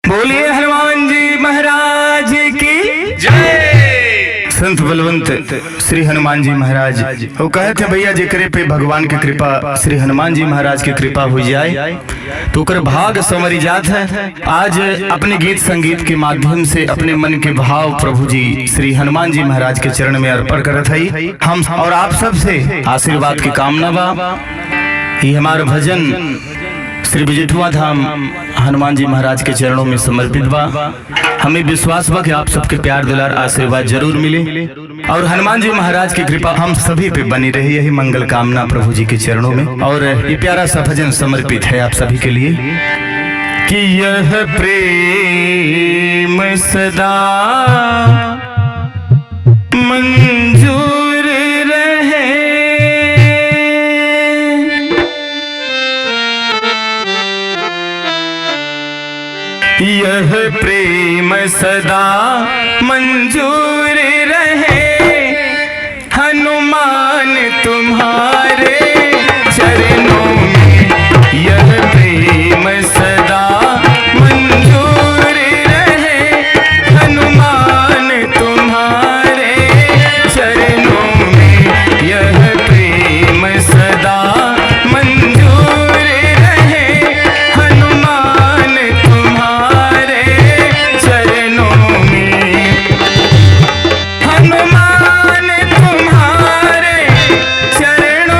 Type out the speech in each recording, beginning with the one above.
बोलिए हनुमान जी महाराज की जय। संत बलवंत श्री हनुमान जी महाराज वो कहे थे भैया जेकरे पे भगवान की कृपा श्री हनुमान जी महाराज की कृपा हो जाए तो कर भाग संवरी जात है। आज अपने गीत संगीत के माध्यम से अपने मन के भाव प्रभु जी श्री हनुमान जी महाराज के चरण में अर्पण करत है। हम और आप सब से आशीर्वाद की कामना बा। ये हमारा भजन श्री विजेठुआ धाम हनुमान जी महाराज के चरणों में समर्पित बा। हमें विश्वास बा कि आप सबके प्यार दुलार आशीर्वाद जरूर मिले और हनुमान जी महाराज की कृपा हम सभी पे बनी रही, यही मंगल कामना प्रभु जी के चरणों में। और ये प्यारा सा भजन समर्पित है आप सभी के लिए कि यह प्रेम सदा मंजूर रहे, यह प्रेम सदा मंजूर रहे, हनुमान तुम्हारे चरणों में यह प्रेम सदा मंजूर रहे, हनुमान तुम्हारे चरणों में यह प्रेम सदा मंजूर रहे, हनुमान तुम्हारे चरणों में, हनुमान तुम्हारे चरणों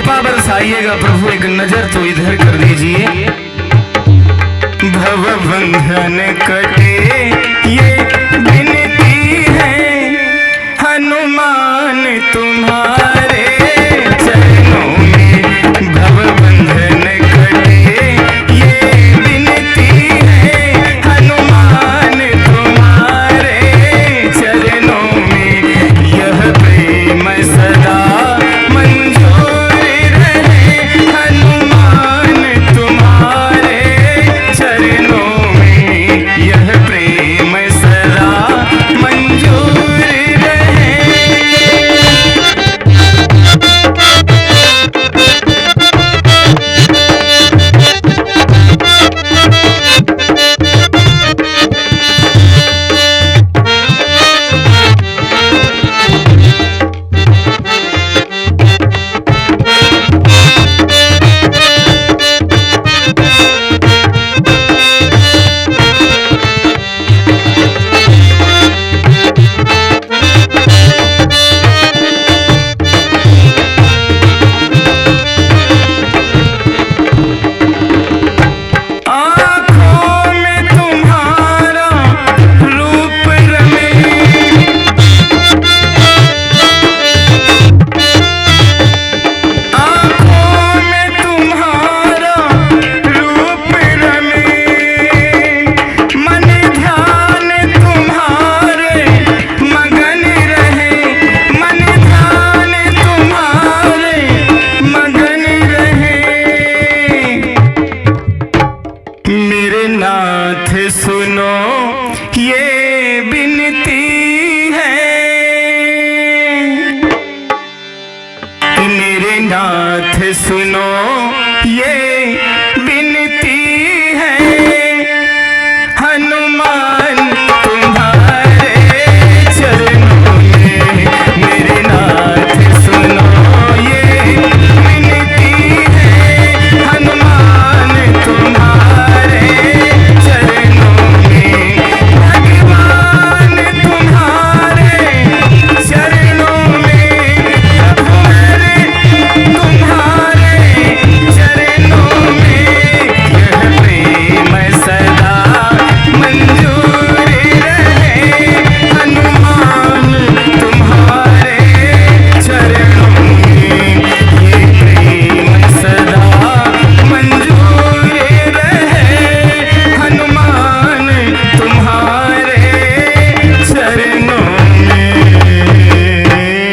कृपा बरसाइएगा प्रभु, एक नजर तो इधर कर दीजिए। भव बंधन कटे ये विनती है, हनुमान तुम्हारे चरणों में। भव बंधन कटे ये विनती है, हनुमान तुम्हारे चरणों में। यह प्रेम सदा मंजूर रहे, हनुमान तुम्हारे चरणों में। यह प्रेम सदा मंजूर रहे। सुनो ये विनती है, मेरे नाथ सुनो